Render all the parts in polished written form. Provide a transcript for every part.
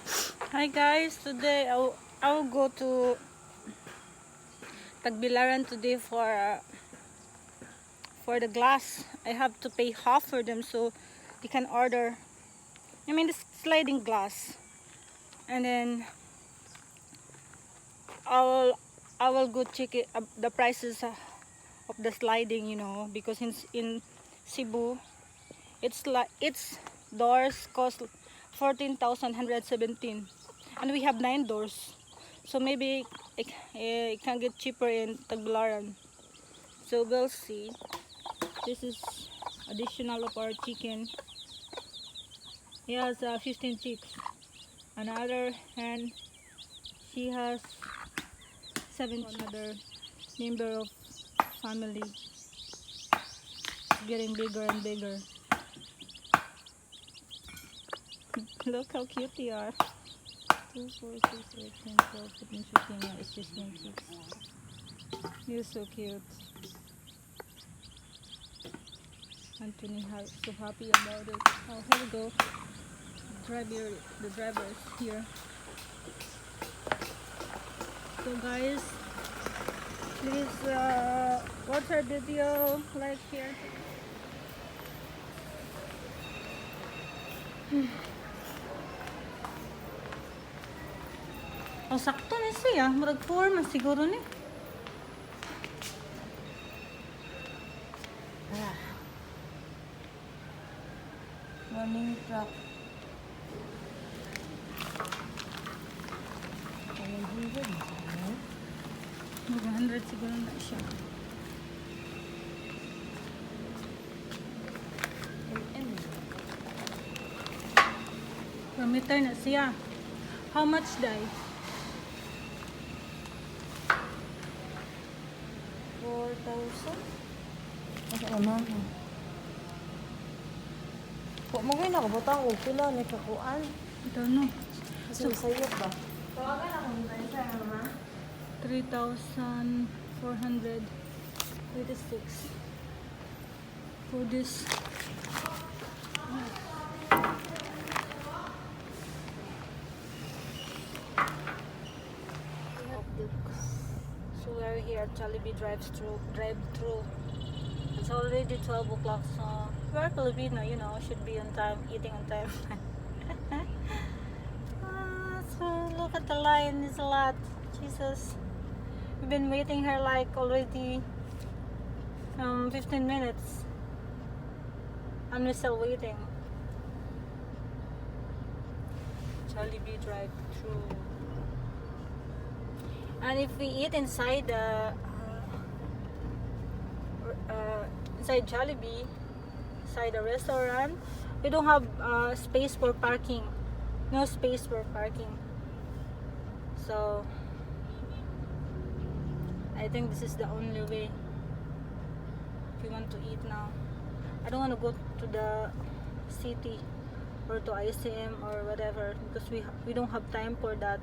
Hi guys, today I'll go to Tagbilaran today for the glass. I have to pay half for them so you can order. I mean the sliding glass, and then I will go check it, the prices of the sliding. Because in Cebu its doors cost 14,117, and we have 9 doors. So maybe it can get cheaper in Tagbilaran. So we'll see. This is additional of our chicken. He has 15 chicks. Another hen, she has 7 chicks. Another member of family, getting bigger and bigger. Look how cute they are. 2, 4, 6, 8, 10, 12, 14, 15. Yeah, it's just 1 chicks. You're so cute. Anthony so happy about it. Oh, here we go. The driver is here. So guys, please watch our video, like, share. Oh, sakto na siya. Murag 4 man siguro ni. Running truck. 100 siguro na siya. Per meter na siya. How much dai? 4,000? Asa naman? Kung mo kayo nakabutang o pila ni kakuan. I don't know. Kasi masayot ba? Tawagan ako ng isa naman. 3,436 for this. So we're here at Jollibee drive-through. It's already 12 o'clock, so we're Filipino, should be on time, eating on time. So look at the line, it's a lot. Jesus, we've been waiting here like already 15 minutes, and we're still waiting. Jollibee drive-through. And if we eat inside inside Jollibee, inside the restaurant, we don't have space for parking. No space for parking. So I think this is the only way if you want to eat now. I don't want to go to the city or to ICM or whatever, because we don't have time for that.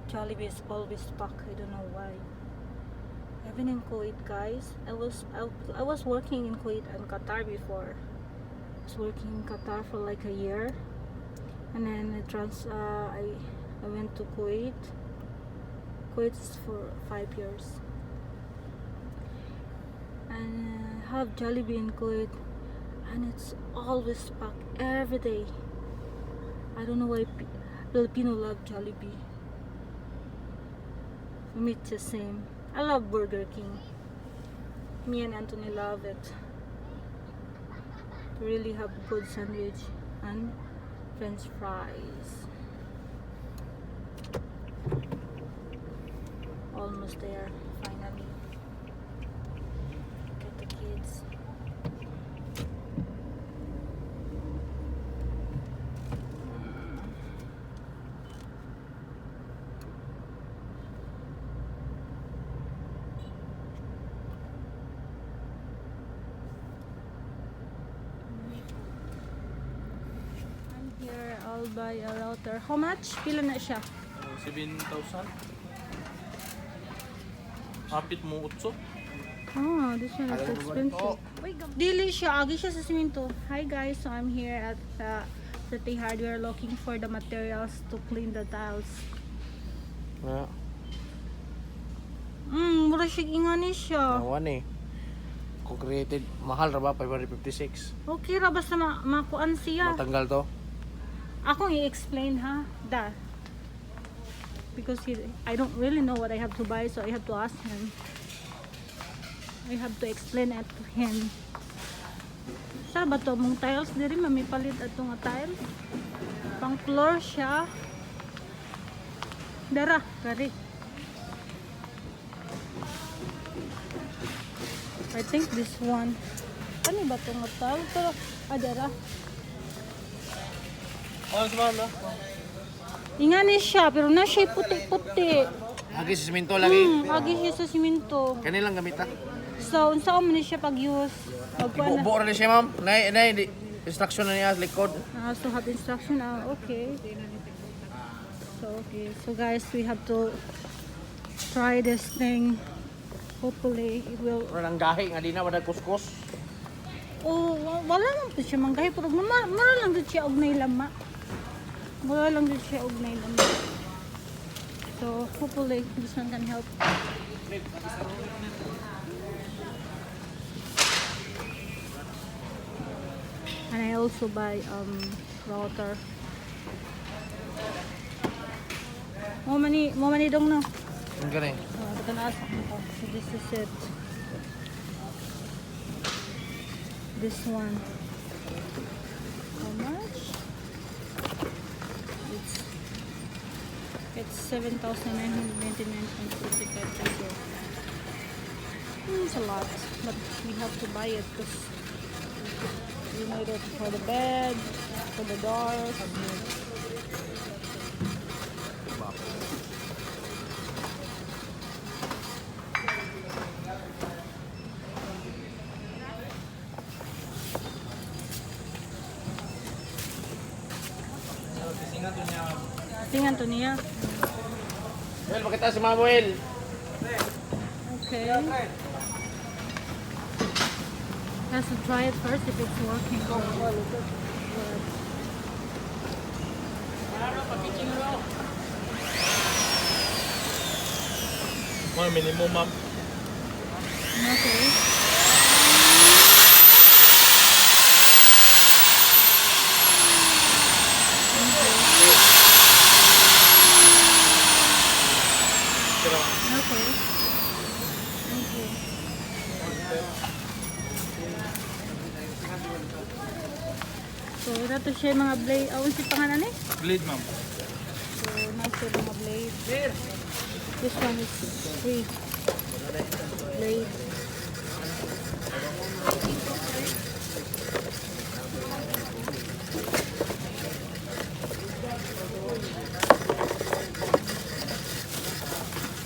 Jollibee is always packed. I don't know why. I've been in Kuwait, guys. I was working in Kuwait and Qatar before. I was working in Qatar for like a year, and then I went to Kuwait. Kuwait is for 5 years, and I have Jollibee in Kuwait, and it's always packed every day. I don't know why Filipino love Jollibee. For me, it's the same. I love Burger King. Me and Anthony love it. Really have good sandwich and French fries. Almost there, finally. Look at the kids. Here, I'll buy a router. How much? Pila na siya? 7,000. Hapit mo utso. Oh, this one is expensive. Dili siya, agi siya sa simento. Hi guys, so I'm here at City Hardware looking for the materials to clean the tiles. Na. Mura siya ingani siya. Nawan eh. Concreted. Mahal ra ba? 556. Okay ra, basta makuan siya. Matanggal to. Akong i-explain ha, da. Because I don't really know what I have to buy, so I have to ask him. I have to explain it to him. Sa ba to mong tiles diri mamipalit ato nga tile? Pang floor siya. Dara, kari. I think this one. Ano ba to nga tile? Pero dara. Ano sa mga? Ingani siya, pero na siya puti-puti. Agi sa simento lagi. Agi siya sa simento. Kanilang gamit ah. So, unsa man ni siya pag-use? Magkuha na. Ibo ra siya ma'am. Nay instruction na niya sa likod. So have instruction. Okay. So guys, we have to try this thing. Hopefully, it will. Ora nang gahi nga di na wala kuskus. Oh, wala lang po siya manggahi. Pero mara lang dito siya ugnay lama. Wala lang dito siya ugnay lama. So, hopefully, this one can help. And I also buy router. Mo mani dong no. Ang gani. So this is it. This one. How much? It's 7,999.55 pesos. It's a lot, but we have to buy it because we need it for the bed, for the doors. Tingnan to niya. Well, makita si Manuel. Okay. Has to try it first if it's working. Mga minimum ma'am. Okay. Okay. Thank you. So, dato siya yung mga blade. Si pangalan eh? Blade ma'am. So, nasa yung mga blade. This one is free. Blade.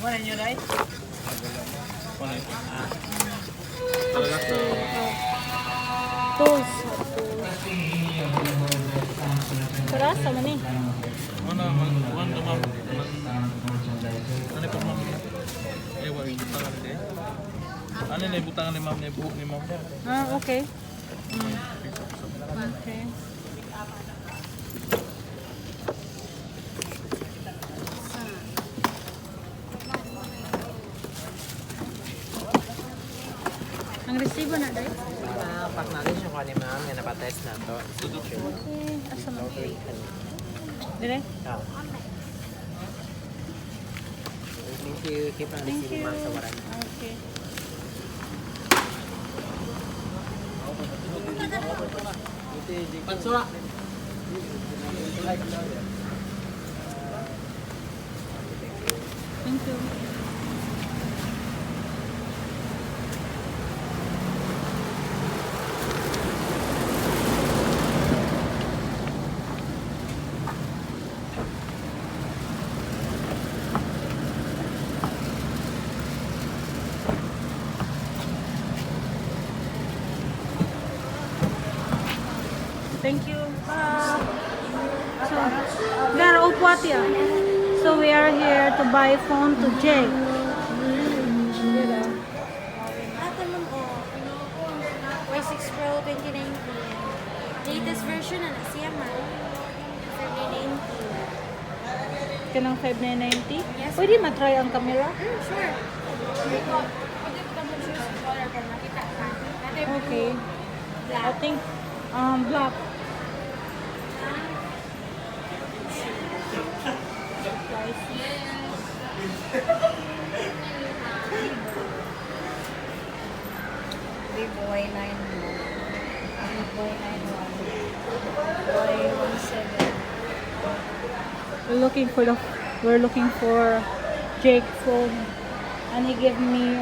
Wala nyo na eh? Tools. Sarasa man eh. Ano ma'am? Ano po ma'am? Ewa, ibutangan din. Ano na ibutangan ni ma'am? Ibuhok ni ma'am. Okay. Okay. Ang resibo na dahil? Pak natin yung kani ma'am, yan napatest na to. Okay. Asa man? Dire? Oh. Thank you. Keep on Thank receiving you. ma'am sa waran. Okay. Pansura! Thank you. Thank you. Bye. So, there, Upwatia. So we are here to buy phone to Jake. 6 Pro 2019. Latest version na siya, ma'am. 2019. Kanang 5,990. Yes. Pwede matry ang camera? Sure. Pwede ko choose color para makita ka. Natin Okay. black. I think black. Vivo Y91. Vivo Y91. Y17. We're looking for Jake phone, and he gave me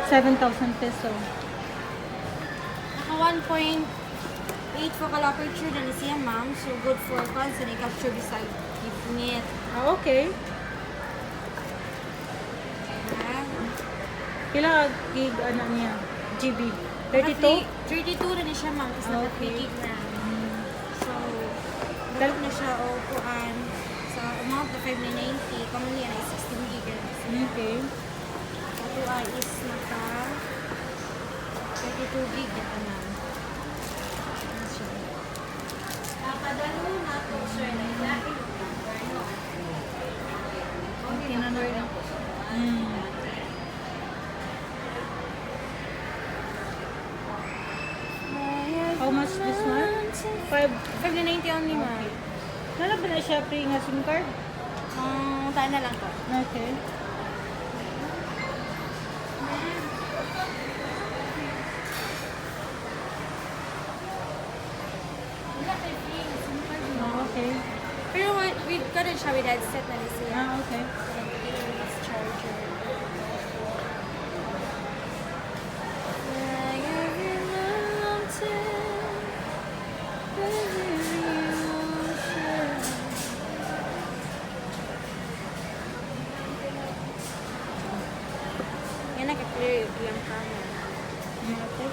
7,000 peso. Naka 1.8 focal aperture na siya, ma'am. So, good for constant capture beside net. Ah, okay. Kila gig ano niya? GB? 32? 32 na siya, ma'am. Tapos naka 3 Okay. gig na. So, dalo na siya o kuan. Sa amount na 590, commonly yan ay 16 gig. Okay. Ito ay is naka 32 gig na ito, ma'am. Ano siya? Napadalo na ito, sir. Nailain yung number, no? Okay, number na po. How much this one? 590 only, ma'am. Nalabas na siya free nga SIM card? Tayo na lang to. Okay. Okay. Pero we've got it siya with headset na rin siya. Ah, okay. Charger. Yan naka-clear yung camera. Okay.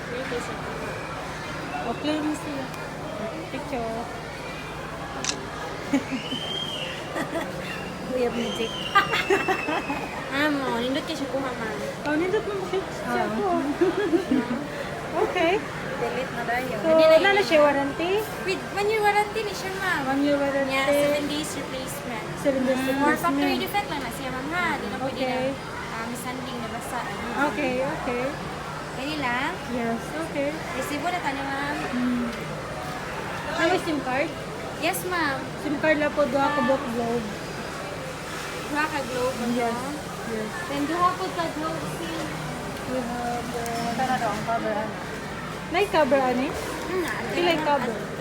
Clear ko siya. Okay na siya. Picture. Uyab music. Nindot kayo siya kuha, ma'am. Oh, nindot mo siya ko. Okay. Delete na tayo. So, wala na siya warranty? With 1 year warranty ni siya, ma'am. 1 year warranty. Yeah, 7 days replacement. 7 days More factory replacement. defect lang na siya, ma'am, ha? Di na pwede Okay. na mishandling na basa. Okay, okay. Kaya lang, Yes, okay. resibo na tayo, ma'am. Ano SIM card? Yes, ma'am. SIM card lang po, duha ka book globe. Duha ka globe, Yes. no? Yes. Then duha po ka globe, see? We have Tara daw, ang cover, ano? may cover ani? Pilay Pilay cover. cover. Okay.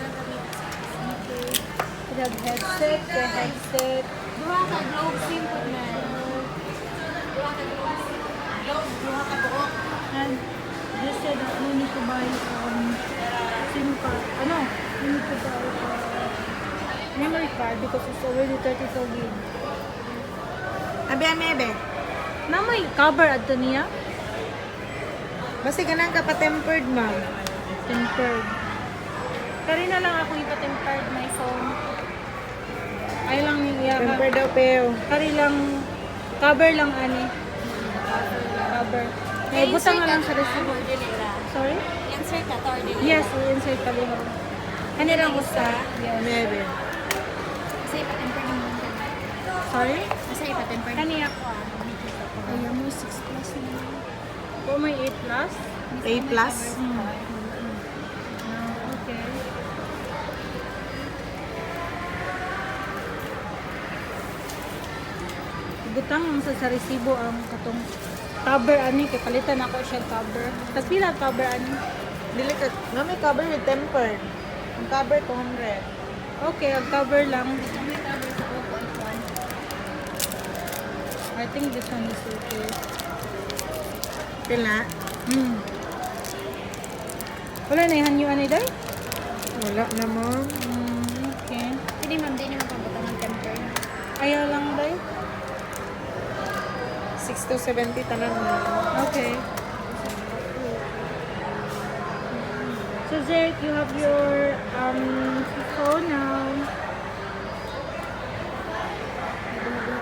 We have headset, the headset. Duha ka globe, SIM po na. Duha ka globe, SIM. Globe, duha ka buok. And they said that we need to buy SIM card. Ano? We need to buy memory card because it's already 32 gig. Abi. Na may cover ato niya? Basta ganang ka pa-tempered, ma'am. Tempered. Kari na lang ako ipa-tempered my phone. Ay lang niya. Tempered daw, pero. Kari lang, cover lang ani. Cover. Eh, butang na lang sa resibo. Sorry? Insert na to, order nila. Yes, i-insert kaliho. Kani lang usa. Yes. Maybe. Kasi ipatemper ni mo. Sorry? Kasi ipatemper ni Kani ako Ayaw mo, 6 plus na. O may 8 plus? A plus. Okay. Butang ang sa resibo ang katong cover ani kay palitan ako siya cover. Tagpila cover ani? Dili ka. No, may cover with tempered. Ang cover 200. Okay, ang cover lang. May cover sa 2.1. I think this one is okay. Pila? Wala na ihanyo ani day? Wala na mo. Okay. Hindi ma'am, di naman pambutang ng temper. Ayaw lang day? 6 to 70 tanan mo. Okay. So Zach, you have your phone now.